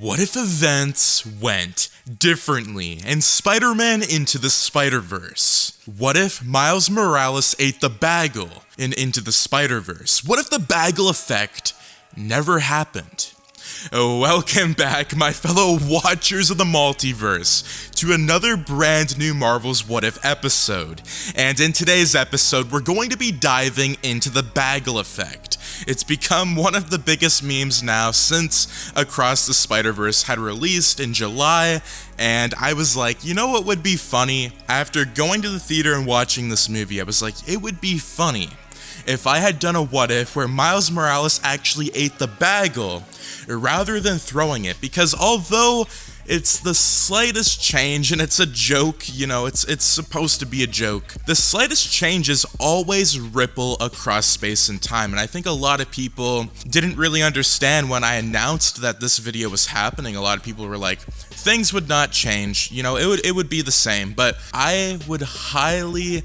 What if events went differently in Spider-Man Into the Spider-Verse? What if Miles Morales ate the bagel in Into the Spider-Verse? What if the Bagel Effect never happened? Welcome back, my fellow watchers of the multiverse, to another brand new Marvel's What If episode. And in today's episode, we're going to be diving into the Bagel Effect. It's become one of the biggest memes now since Across the Spider-Verse had released in July, and I was like, you know what would be funny? After going to the theater and watching this movie, I was like, it would be funny if I had done a what if where Miles Morales actually ate the bagel rather than throwing it, because although it's the slightest change and it's a joke, you know, it's supposed to be a joke, the slightest changes always ripple across space and time, and I think a lot of people didn't really understand when I announced that this video was happening. A lot of people were like, things would not change, you know, it would be the same, but I would highly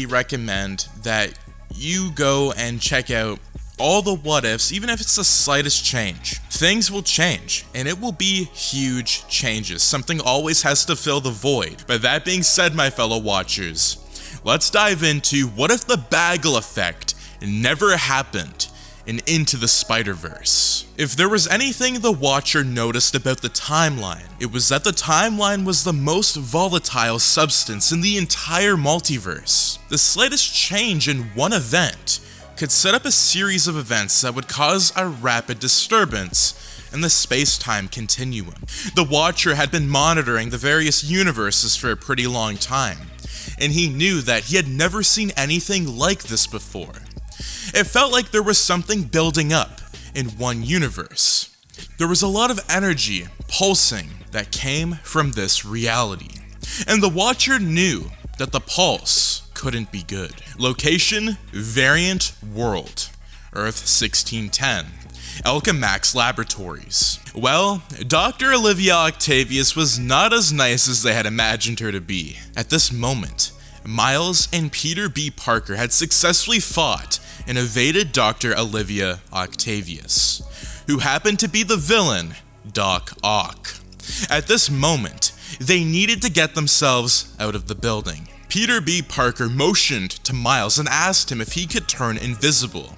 recommend that you go and check out all the what ifs, even if it's the slightest change. Things will change, and it will be huge changes. Something always has to fill the void. But that being said, my fellow watchers, let's dive into what if the Bagel Effect never happened in Into the Spider-Verse. If there was anything the watcher noticed about the timeline, it was that the timeline was the most volatile substance in the entire multiverse. The slightest change in one event could set up a series of events that would cause a rapid disturbance in the space-time continuum. The Watcher had been monitoring the various universes for a pretty long time, and he knew that he had never seen anything like this before. It felt like there was something building up in one universe. There was a lot of energy pulsing that came from this reality, and the Watcher knew that the pulse couldn't be good. Location, variant world, Earth 1610, Alchemax Laboratories. Well, Dr. Olivia Octavius was not as nice as they had imagined her to be. At this moment, Miles and Peter B. Parker had successfully fought and evaded Dr. Olivia Octavius, who happened to be the villain, Doc Ock. At this moment, they needed to get themselves out of the building. Peter B. Parker motioned to Miles and asked him if he could turn invisible.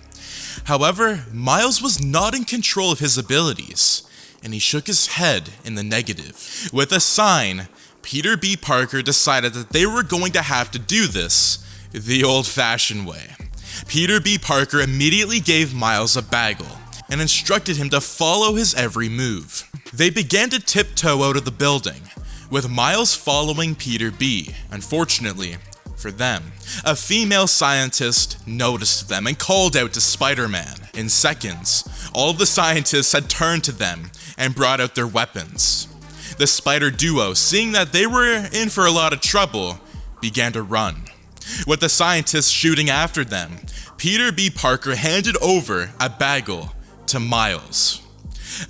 However, Miles was not in control of his abilities, and he shook his head in the negative. With a sign, Peter B. Parker decided that they were going to have to do this the old-fashioned way. Peter B. Parker immediately gave Miles a bagel and instructed him to follow his every move. They began to tiptoe out of the building, with Miles following Peter B. Unfortunately for them, a female scientist noticed them and called out to Spider-Man. In seconds, all of the scientists had turned to them and brought out their weapons. The Spider duo, seeing that they were in for a lot of trouble, began to run. With the scientists shooting after them, Peter B. Parker handed over a bagel to Miles.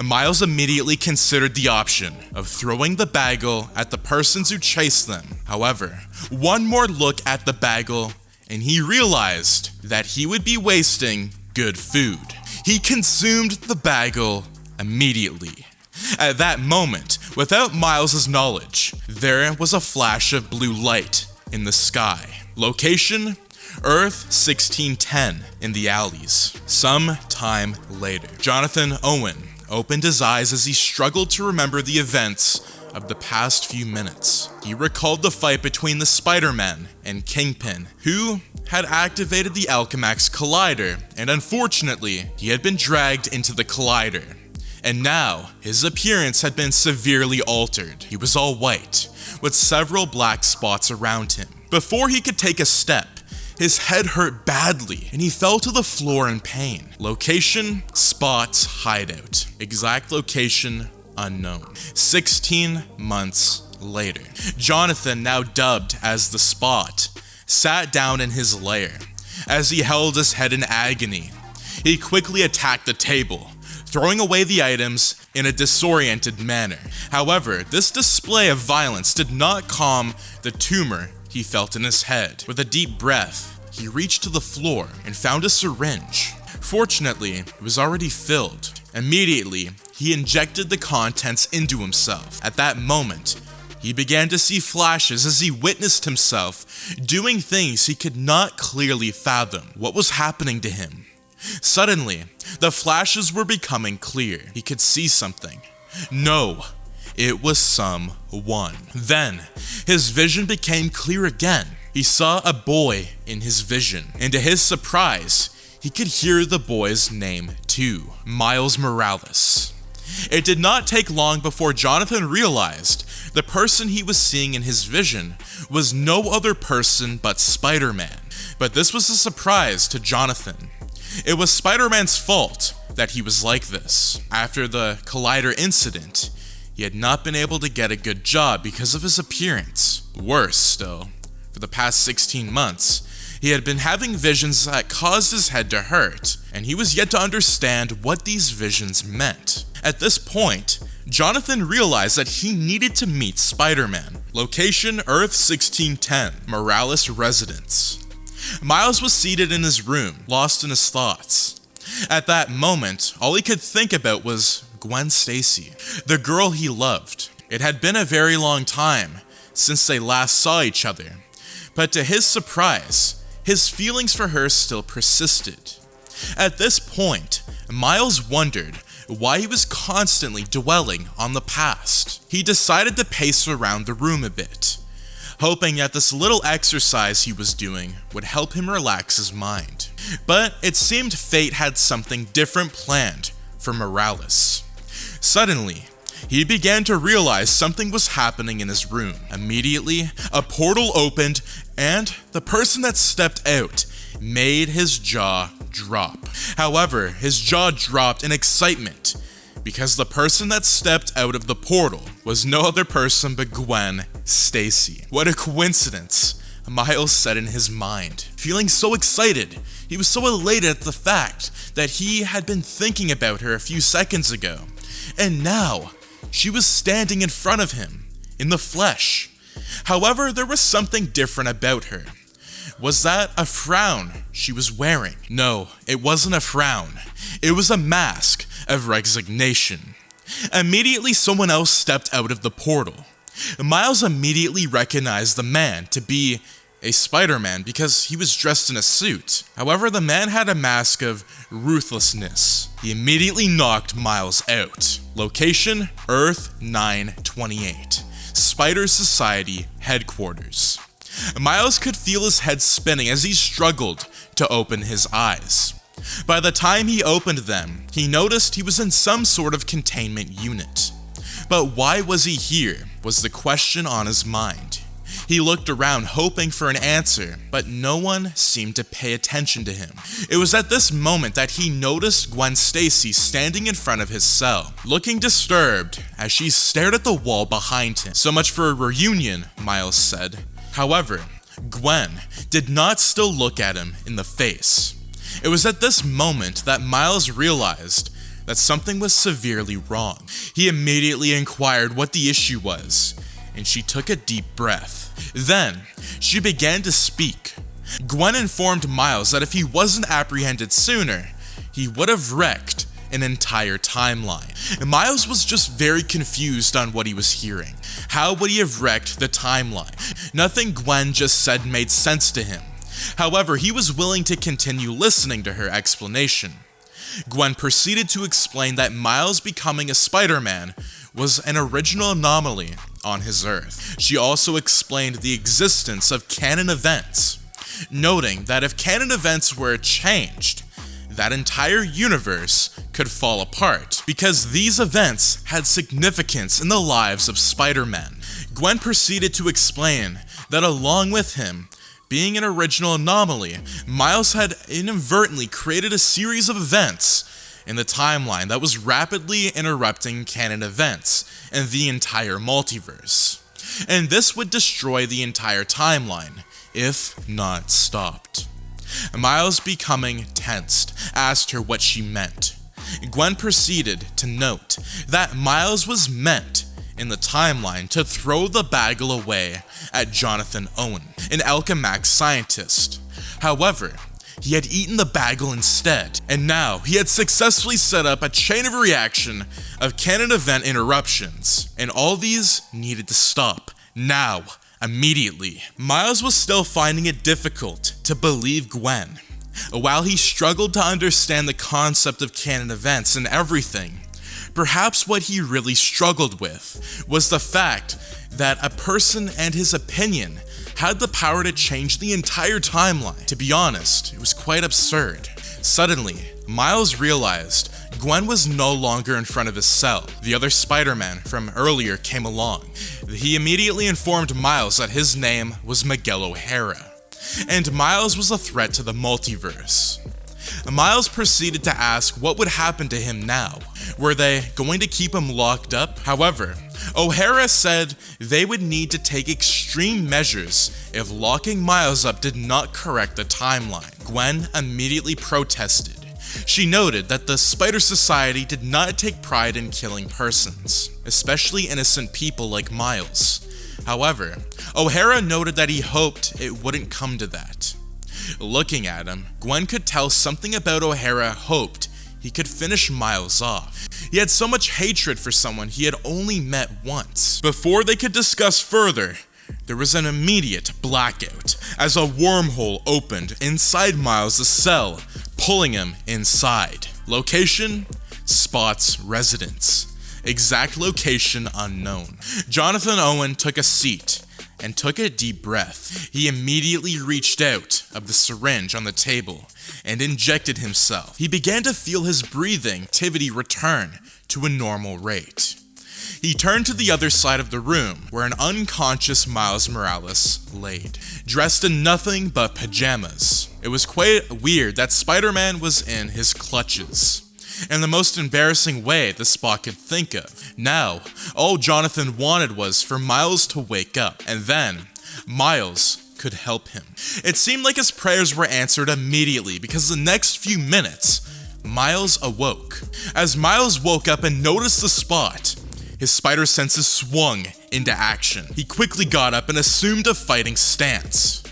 Miles immediately considered the option of throwing the bagel at the persons who chased them. However, one more look at the bagel, and he realized that he would be wasting good food. He consumed the bagel immediately. At that moment, without Miles' knowledge, there was a flash of blue light in the sky. Location, Earth 1610 in the alleys. Some time later, Jonathan Owen opened his eyes as he struggled to remember the events of the past few minutes. He recalled the fight between the Spider-Man and Kingpin, who had activated the Alchemax Collider, and unfortunately, he had been dragged into the Collider. And now, his appearance had been severely altered. He was all white, with several black spots around him. Before he could take a step, his head hurt badly, and he fell to the floor in pain. Location, Spot's hideout. Exact location, unknown. 16 months later, Jonathan, now dubbed as the Spot, sat down in his lair. As he held his head in agony, he quickly attacked the table, throwing away the items in a disoriented manner. However, this display of violence did not calm the tumor he felt in his head. With a deep breath, he reached to the floor and found a syringe. Fortunately, it was already filled. Immediately, he injected the contents into himself. At that moment, he began to see flashes as he witnessed himself doing things he could not clearly fathom. What was happening to him? Suddenly, the flashes were becoming clear. He could see something. No, it was someone. Then, his vision became clear again. He saw a boy in his vision, and to his surprise, he could hear the boy's name too, Miles Morales. It did not take long before Jonathan realized the person he was seeing in his vision was no other person but Spider-Man. But this was a surprise to Jonathan. It was Spider-Man's fault that he was like this. After the Collider incident, he had not been able to get a good job because of his appearance. Worse still, for the past 16 months, he had been having visions that caused his head to hurt, and he was yet to understand what these visions meant. At this point, Jonathan realized that he needed to meet Spider-Man. Location: Earth 1610, Morales residence. Miles was seated in his room, lost in his thoughts. At that moment, all he could think about was Gwen Stacy, the girl he loved. It had been a very long time since they last saw each other, but to his surprise, his feelings for her still persisted. At this point, Miles wondered why he was constantly dwelling on the past. He decided to pace around the room a bit, hoping that this little exercise he was doing would help him relax his mind. But it seemed fate had something different planned for Morales. Suddenly, he began to realize something was happening in his room. Immediately, a portal opened, and the person that stepped out made his jaw drop. However, his jaw dropped in excitement because the person that stepped out of the portal was no other person but Gwen Stacy. What a coincidence, Miles said in his mind. Feeling so excited, he was so elated at the fact that he had been thinking about her a few seconds ago, and now she was standing in front of him, in the flesh. However, there was something different about her. Was that a frown she was wearing? No, it wasn't a frown. It was a mask of resignation. Immediately, someone else stepped out of the portal. Miles immediately recognized the man to be a Spider-Man because he was dressed in a suit. However, the man had a mask of ruthlessness. He immediately knocked Miles out. Location: Earth 928, Spider Society headquarters. Miles could feel his head spinning as he struggled to open his eyes. By the time he opened them, he noticed he was in some sort of containment unit. But why was he here, was the question on his mind. He looked around hoping for an answer, but no one seemed to pay attention to him. It was at this moment that he noticed Gwen Stacy standing in front of his cell, looking disturbed as she stared at the wall behind him. So much for a reunion, Miles said. However, Gwen did not still look at him in the face. It was at this moment that Miles realized that something was severely wrong. He immediately inquired what the issue was, and she took a deep breath. Then, she began to speak. Gwen informed Miles that if he wasn't apprehended sooner, he would have wrecked an entire timeline. Miles was just very confused on what he was hearing. How would he have wrecked the timeline? Nothing Gwen just said made sense to him. However, he was willing to continue listening to her explanation. Gwen proceeded to explain that Miles becoming a Spider-Man was an original anomaly on his Earth. She also explained the existence of canon events, noting that if canon events were changed, that entire universe could fall apart, because these events had significance in the lives of Spider-Man. Gwen proceeded to explain that along with him being an original anomaly, Miles had inadvertently created a series of events in the timeline that was rapidly interrupting canon events and the entire multiverse. And this would destroy the entire timeline, if not stopped. Miles, becoming tensed, asked her what she meant. Gwen proceeded to note that Miles was meant in the timeline to throw the bagel away at Jonathan Owen, an Alchemax scientist. However, he had eaten the bagel instead, and now he had successfully set up a chain of reaction of canon event interruptions, and all these needed to stop, now, immediately. Miles was still finding it difficult to believe Gwen. While he struggled to understand the concept of canon events and everything, perhaps what he really struggled with was the fact that a person and his opinion had the power to change the entire timeline. To be honest, it was quite absurd. Suddenly, Miles realized Gwen was no longer in front of his cell. The other Spider-Man from earlier came along. He immediately informed Miles that his name was Miguel O'Hara, and Miles was a threat to the multiverse. Miles proceeded to ask what would happen to him now. Were they going to keep him locked up? However, O'Hara said they would need to take extreme measures if locking Miles up did not correct the timeline. Gwen immediately protested. She noted that the Spider Society did not take pride in killing persons, especially innocent people like Miles. However, O'Hara noted that he hoped it wouldn't come to that. Looking at him, Gwen could tell something about O'Hara hoped he could finish Miles off. He had so much hatred for someone he had only met once. Before they could discuss further, there was an immediate blackout as a wormhole opened inside Miles' cell, pulling him inside. Location? Spot's residence. Exact location unknown. Jonathan Owen took a seat and took a deep breath. He immediately reached out of the syringe on the table and injected himself. He began to feel his breathing activity return to a normal rate. He turned to the other side of the room, where an unconscious Miles Morales laid, dressed in nothing but pajamas. It was quite weird that Spider-Man was in his clutches, in the most embarrassing way the Spot could think of. Now, all Jonathan wanted was for Miles to wake up, and then Miles could help him. It seemed like his prayers were answered immediately, because the next few minutes, Miles awoke. As Miles woke up and noticed the Spot, his spider senses swung into action. He quickly got up and assumed a fighting stance.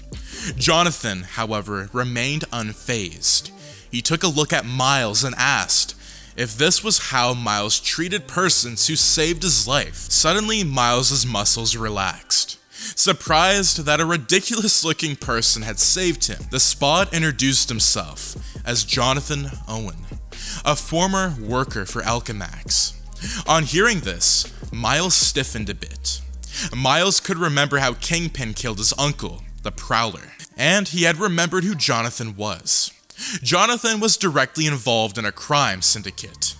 Jonathan, however, remained unfazed. He took a look at Miles and asked if this was how Miles treated persons who saved his life. Suddenly, Miles' muscles relaxed. Surprised that a ridiculous-looking person had saved him, the Spot introduced himself as Jonathan Owen, a former worker for Alchemax. On hearing this, Miles stiffened a bit. Miles could remember how Kingpin killed his uncle, the Prowler, and he had remembered who Jonathan was. Jonathan was directly involved in a crime syndicate.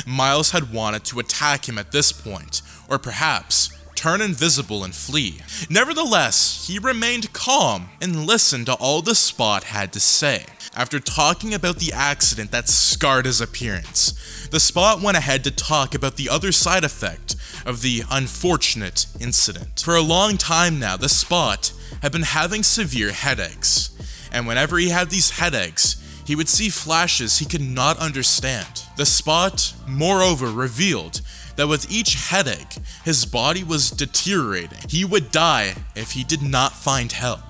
Miles had wanted to attack him at this point, or perhaps turn invisible and flee. Nevertheless, he remained calm and listened to all the Spot had to say. After talking about the accident that scarred his appearance, the Spot went ahead to talk about the other side effect of the unfortunate incident. For a long time now, the Spot had been having severe headaches, and whenever he had these headaches, he would see flashes he could not understand. The Spot, moreover, revealed that with each headache, his body was deteriorating. He would die if he did not find help.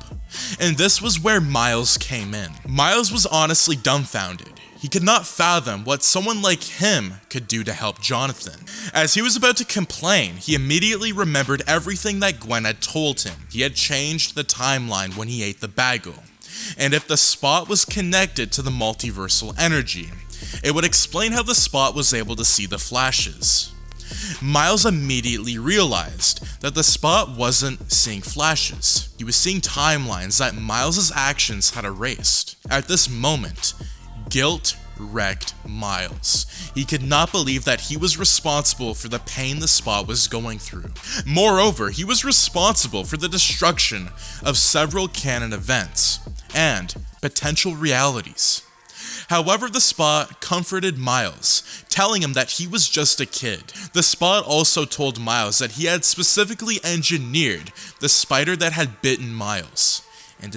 And this was where Miles came in. Miles was honestly dumbfounded. He could not fathom what someone like him could do to help Jonathan. As he was about to complain, he immediately remembered everything that Gwen had told him. He had changed the timeline when he ate the bagel, and if the Spot was connected to the multiversal energy, it would explain how the Spot was able to see the flashes. Miles immediately realized that the Spot wasn't seeing flashes. He was seeing timelines that Miles' actions had erased. At this moment, guilt wrecked Miles. He could not believe that he was responsible for the pain the Spot was going through. Moreover, he was responsible for the destruction of several canon events and potential realities. However, the Spot comforted Miles, telling him that he was just a kid. The Spot also told Miles that he had specifically engineered the spider that had bitten Miles, and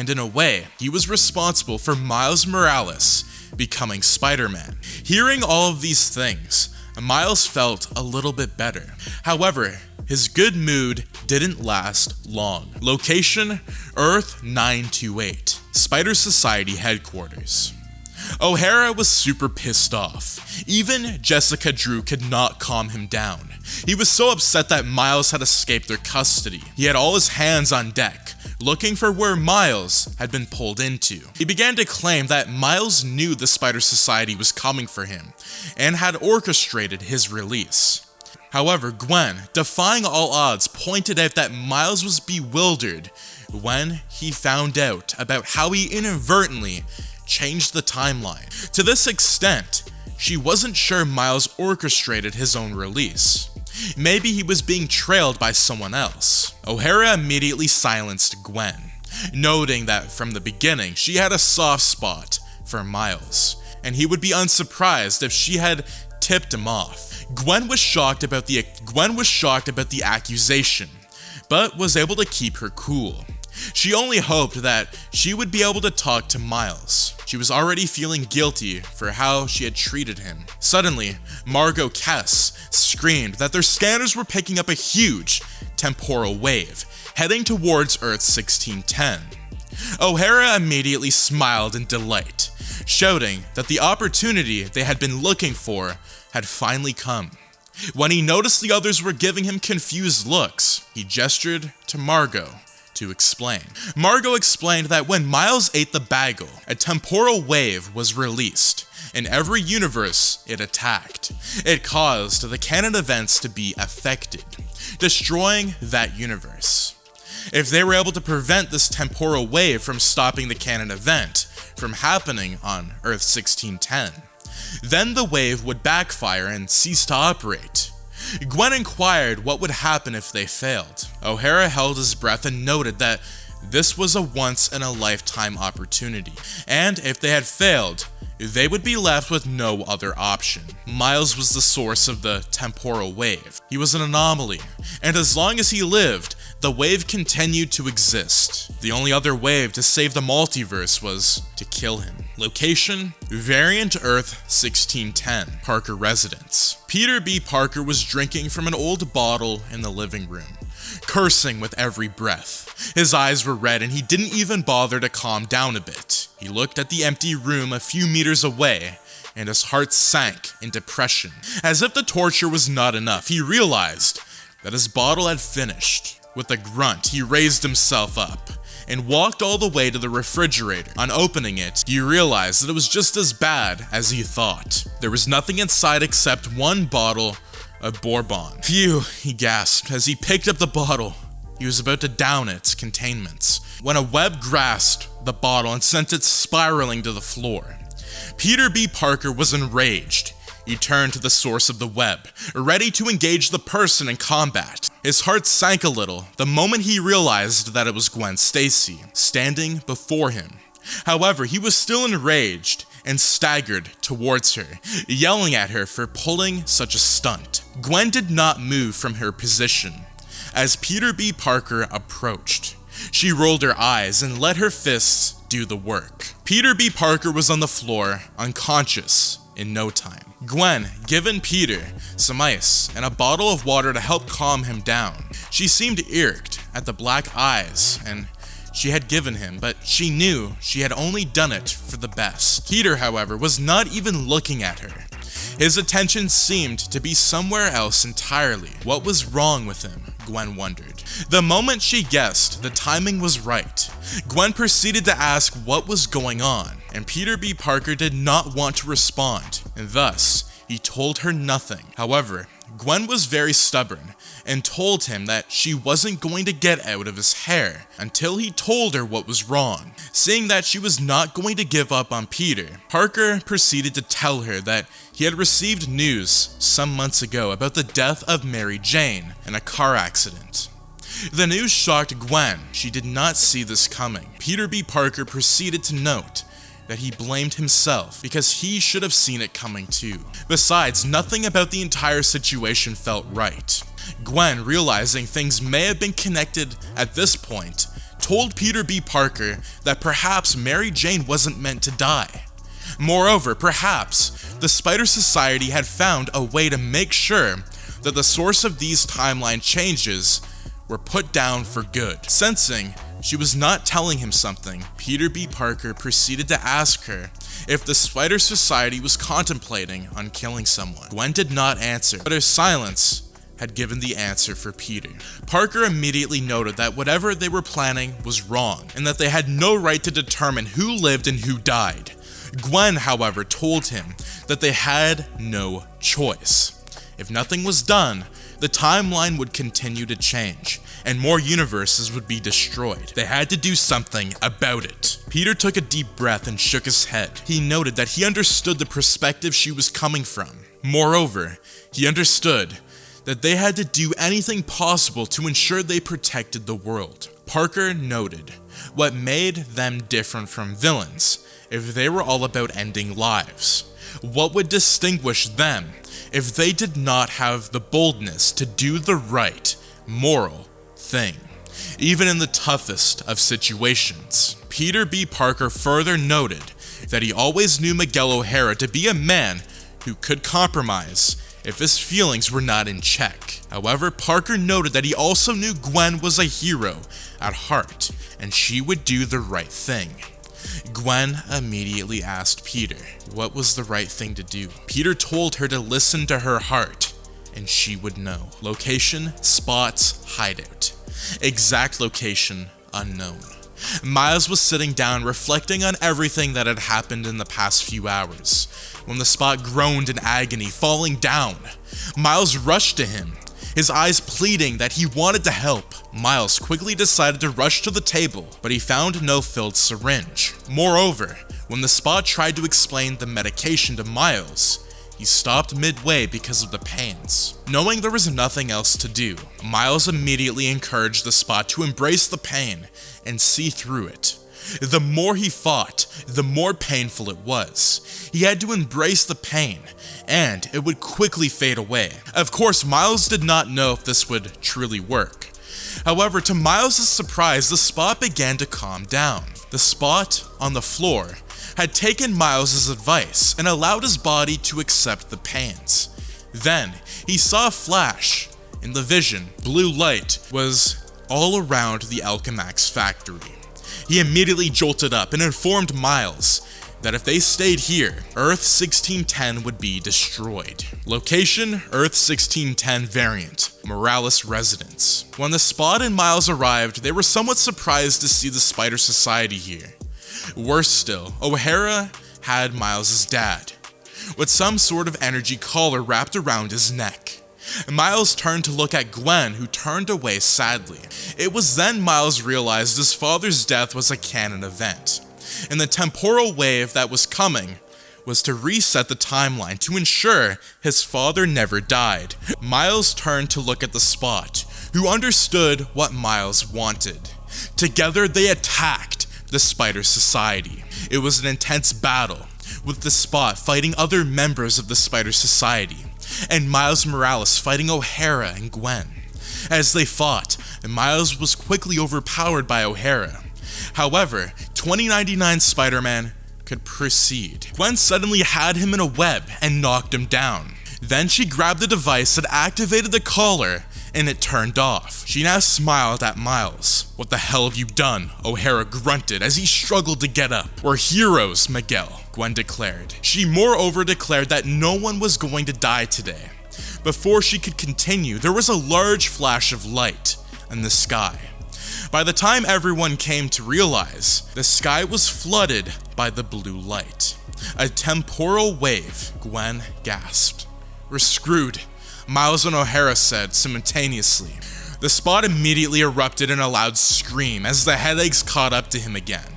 in a way, he was responsible for Miles Morales becoming Spider-Man. Hearing all of these things, Miles felt a little bit better. However, his good mood didn't last long. Location, Earth 928. Spider Society headquarters. O'Hara was super pissed off. Even Jessica Drew could not calm him down. He was so upset that Miles had escaped their custody. He had all his hands on deck, looking for where Miles had been pulled into. He began to claim that Miles knew the Spider Society was coming for him, and had orchestrated his release. However, Gwen, defying all odds, pointed out that Miles was bewildered when he found out about how he inadvertently changed the timeline. To this extent, she wasn't sure Miles orchestrated his own release. Maybe he was being trailed by someone else. O'Hara immediately silenced Gwen, noting that from the beginning she had a soft spot for Miles, and he would be unsurprised if she had tipped him off. Gwen was shocked about the accusation, but was able to keep her cool. She only hoped that she would be able to talk to Miles. She was already feeling guilty for how she had treated him. Suddenly, Margot Kess screamed that their scanners were picking up a huge temporal wave, heading towards Earth 1610. O'Hara immediately smiled in delight, shouting that the opportunity they had been looking for had finally come. When he noticed the others were giving him confused looks, he gestured to Margot to explain. Margot explained that when Miles ate the bagel, a temporal wave was released. In every universe it attacked. It caused the canon events to be affected, destroying that universe. If they were able to prevent this temporal wave from stopping the canon event from happening on Earth 1610, then the wave would backfire and cease to operate. Gwen inquired what would happen if they failed. O'Hara held his breath and noted that this was a once-in-a-lifetime opportunity, and if they had failed, they would be left with no other option. Miles was the source of the temporal wave. He was an anomaly, and as long as he lived, the wave continued to exist. The only other wave to save the multiverse was to kill him. Location: Variant Earth 1610, Parker residence. Peter B. Parker was drinking from an old bottle in the living room, cursing with every breath. His eyes were red and he didn't even bother to calm down a bit. He looked at the empty room a few meters away, and his heart sank in depression. As if the torture was not enough, he realized that his bottle had finished. With a grunt, he raised himself up and walked all the way to the refrigerator. On opening it, he realized that it was just as bad as he thought. There was nothing inside except one bottle of bourbon. Phew, he gasped as he picked up the bottle. He was about to down its containments when a web grasped the bottle and sent it spiraling to the floor. Peter B. Parker was enraged. He turned to the source of the web, ready to engage the person in combat. His heart sank a little the moment he realized that it was Gwen Stacy, standing before him. However, he was still enraged and staggered towards her, yelling at her for pulling such a stunt. Gwen did not move from her position as Peter B. Parker approached. She rolled her eyes and let her fists do the work. Peter B. Parker was on the floor, unconscious in no time. Gwen given Peter some ice and a bottle of water to help calm him down. She seemed irked at the black eyes and she had given him, but she knew she had only done it for the best. Peter, however, was not even looking at her. His attention seemed to be somewhere else entirely. What was wrong with him? Gwen wondered. The moment she guessed the timing was right, Gwen proceeded to ask what was going on, and Peter B. Parker did not want to respond, and thus, he told her nothing. However, Gwen was very stubborn and told him that she wasn't going to get out of his hair until he told her what was wrong. Seeing that she was not going to give up on Peter, Parker proceeded to tell her that he had received news some months ago about the death of Mary Jane in a car accident. The news shocked Gwen. She did not see this coming. Peter B. Parker proceeded to note that he blamed himself because he should have seen it coming too. Besides, nothing about the entire situation felt right. Gwen, realizing things may have been connected at this point, told Peter B. Parker that perhaps Mary Jane wasn't meant to die. Moreover, perhaps the Spider Society had found a way to make sure that the source of these timeline changes were put down for good. Sensing she was not telling him something, Peter B. Parker proceeded to ask her if the Spider Society was contemplating on killing someone. Gwen did not answer, but her silence had given the answer for Peter. Parker immediately noted that whatever they were planning was wrong, and that they had no right to determine who lived and who died. Gwen, however, told him that they had no choice. If nothing was done, the timeline would continue to change, and more universes would be destroyed. They had to do something about it. Peter took a deep breath and shook his head. He noted that he understood the perspective she was coming from. Moreover, he understood that they had to do anything possible to ensure they protected the world. Parker noted what made them different from villains if they were all about ending lives. What would distinguish them if they did not have the boldness to do the right, moral thing, even in the toughest of situations? Peter B. Parker further noted that he always knew Miguel O'Hara to be a man who could compromise if his feelings were not in check. However, Parker noted that he also knew Gwen was a hero at heart, and she would do the right thing. Gwen immediately asked Peter what was the right thing to do. Peter told her to listen to her heart, and she would know. Location, spots, hideout. Exact location, unknown. Miles was sitting down reflecting on everything that had happened in the past few hours, when the spot groaned in agony, falling down. Miles rushed to him, his eyes pleading that he wanted to help. Miles quickly decided to rush to the table, but he found no filled syringe. Moreover, when the spot tried to explain the medication to Miles, he stopped midway because of the pains. Knowing there was nothing else to do, Miles immediately encouraged the spot to embrace the pain and see through it. The more he fought, the more painful it was. He had to embrace the pain, and it would quickly fade away. Of course, Miles did not know if this would truly work. However, to Miles' surprise, the spot began to calm down. The spot on the floor had taken Miles' advice and allowed his body to accept the pains. Then, he saw a flash. In the vision, blue light was all around the Alchemax factory. He immediately jolted up and informed Miles that if they stayed here, Earth 1610 would be destroyed. Location, Earth 1610 variant, Morales residence. When the spot and Miles arrived, they were somewhat surprised to see the Spider Society here. Worse still, O'Hara had Miles' dad, with some sort of energy collar wrapped around his neck. Miles turned to look at Gwen, who turned away sadly. It was then Miles realized his father's death was a canon event, and the temporal wave that was coming was to reset the timeline to ensure his father never died. Miles turned to look at the spot, who understood what Miles wanted. Together they attacked the Spider Society. It was an intense battle, with the spot fighting other members of the Spider Society, and Miles Morales fighting O'Hara and Gwen. As they fought, Miles was quickly overpowered by O'Hara. However, 2099 Spider-Man could proceed. Gwen suddenly had him in a web and knocked him down. Then she grabbed the device that activated the collar, and it turned off. She now smiled at Miles. "What the hell have you done?" O'Hara grunted as he struggled to get up. "We're heroes, Miguel," Gwen declared. She moreover declared that no one was going to die today. Before she could continue, there was a large flash of light in the sky. By the time everyone came to realize, the sky was flooded by the blue light. A temporal wave, Gwen gasped. "We're screwed," Miles and O'Hara said simultaneously. The spot immediately erupted in a loud scream as the headaches caught up to him again.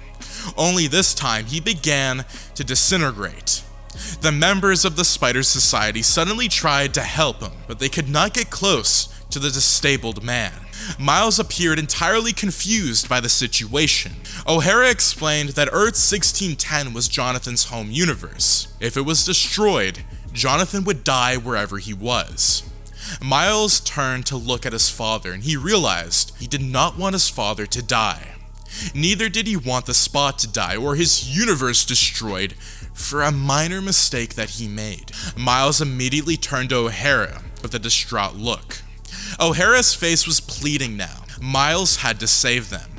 Only this time, he began to disintegrate. The members of the Spider Society suddenly tried to help him, but they could not get close to the disabled man. Miles appeared entirely confused by the situation. O'Hara explained that Earth 1610 was Jonathan's home universe. If it was destroyed, Jonathan would die wherever he was. Miles turned to look at his father, and he realized he did not want his father to die. Neither did he want the spot to die or his universe destroyed for a minor mistake that he made. Miles immediately turned to O'Hara with a distraught look. O'Hara's face was pleading now. Miles had to save them.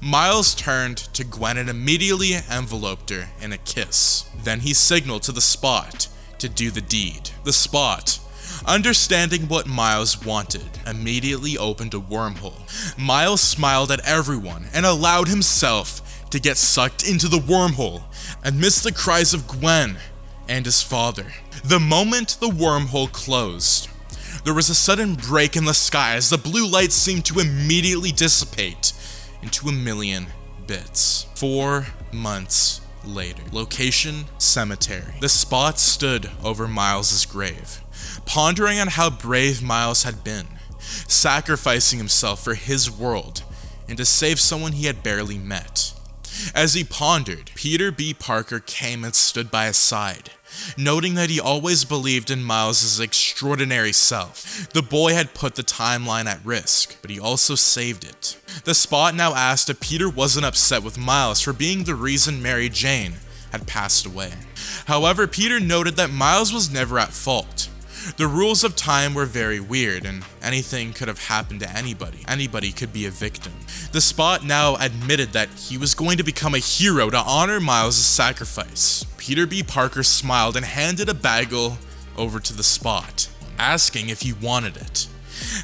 Miles turned to Gwen and immediately enveloped her in a kiss. Then he signaled to the Spot to do the deed. The Spot, understanding what Miles wanted, immediately opened a wormhole. Miles smiled at everyone and allowed himself to get sucked into the wormhole amidst the cries of Gwen and his father. The moment the wormhole closed, there was a sudden break in the sky as the blue light seemed to immediately dissipate into a million bits. 4 months later. Location: cemetery. The Spot stood over Miles's grave, pondering on how brave Miles had been, sacrificing himself for his world and to save someone he had barely met. As he pondered, Peter B. Parker came and stood by his side, noting that he always believed in Miles's extraordinary self. The boy had put the timeline at risk, but he also saved it. The Spot now asked if Peter wasn't upset with Miles for being the reason Mary Jane had passed away. However, Peter noted that Miles was never at fault. The rules of time were very weird, and anything could have happened to anybody. Anybody could be a victim. The Spot now admitted that he was going to become a hero to honor Miles' sacrifice. Peter B. Parker smiled and handed a bagel over to the Spot, asking if he wanted it.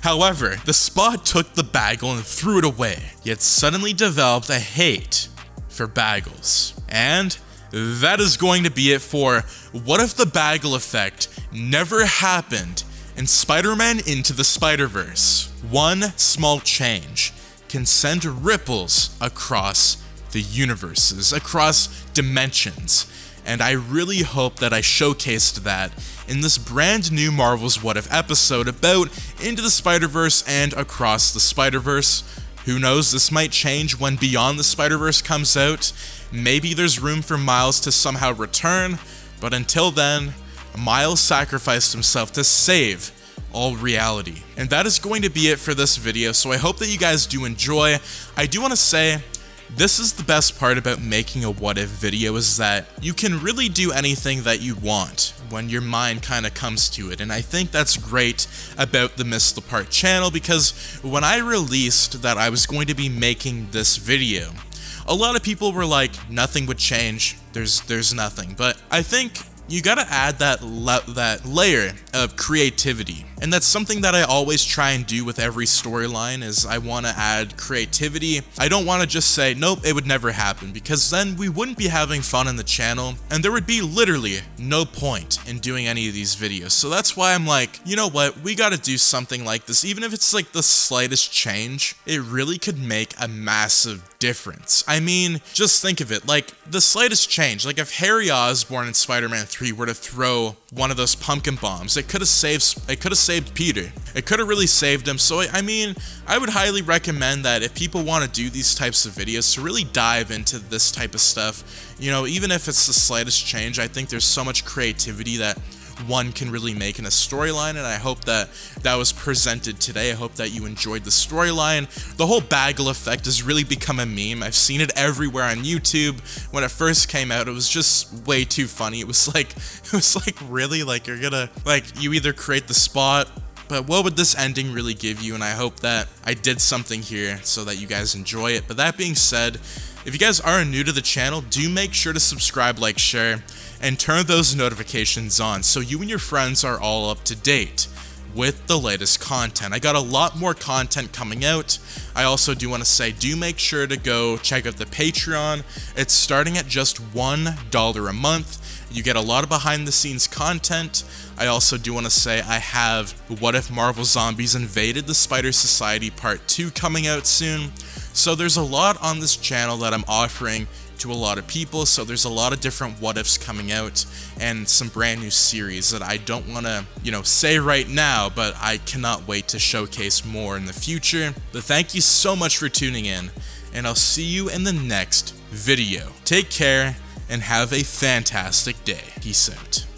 However, the Spot took the bagel and threw it away, yet suddenly developed a hate for bagels. And that is going to be it for What If the Bagel Effect Never Happened in Spider-Man Into the Spider-Verse. One small change can send ripples across the universes, across dimensions, and I really hope that I showcased that in this brand new Marvel's What If episode about Into the Spider-Verse and Across the Spider-Verse. Who knows, this might change when Beyond the Spider-Verse comes out. Maybe there's room for Miles to somehow return, but until then, Miles sacrificed himself to save all reality. And that is going to be it for this video, so I hope that you guys do enjoy. I do want to say, this is the best part about making a what if video, is that you can really do anything that you want when your mind kind of comes to it, and I think that's great about the Miss the Part channel, because when I released that I was going to be making this video, a lot of people were like, nothing would change, there's nothing, but I think you gotta add that layer of creativity. And that's something that I always try and do with every storyline, is I want to add creativity. I don't want to just say, nope, it would never happen, because then we wouldn't be having fun on the channel, and there would be literally no point in doing any of these videos. So that's why I'm like, you know what, we gotta do something like this. Even if it's like the slightest change, it really could make a massive difference. I mean, just think of it, like the slightest change, like if Harry Osborn in Spider-Man 3 were to throw one of those pumpkin bombs, it could have saved Peter. It could have really saved him. So I mean, I would highly recommend that if people want to do these types of videos, to really dive into this type of stuff. You know, even if it's the slightest change, I think there's so much creativity that one can really make in a storyline, and I hope that that was presented today. I hope that you enjoyed the storyline. The whole Bagel Effect has really become a meme. I've seen it everywhere on YouTube. When it first came out, it was just way too funny. It was like really, like, you're gonna, like, you either create the Spot, but what would this ending really give you? And I hope that I did something here so that you guys enjoy it. But that being said, if you guys are new to the channel, do make sure to subscribe, like, share, and turn those notifications on so you and your friends are all up to date with the latest content. I got a lot more content coming out. I also do want to say, do make sure to go check out the Patreon. It's starting at just $1 a month. You get a lot of behind the scenes content. I also do want to say I have What If Marvel Zombies Invaded the Spider Society Part 2 coming out soon. So there's a lot on this channel that I'm offering to a lot of people, so there's a lot of different what ifs coming out and some brand new series that I don't want to, say right now, but I cannot wait to showcase more in the future. But thank you so much for tuning in, and I'll see you in the next video. Take care and have a fantastic day. Peace out.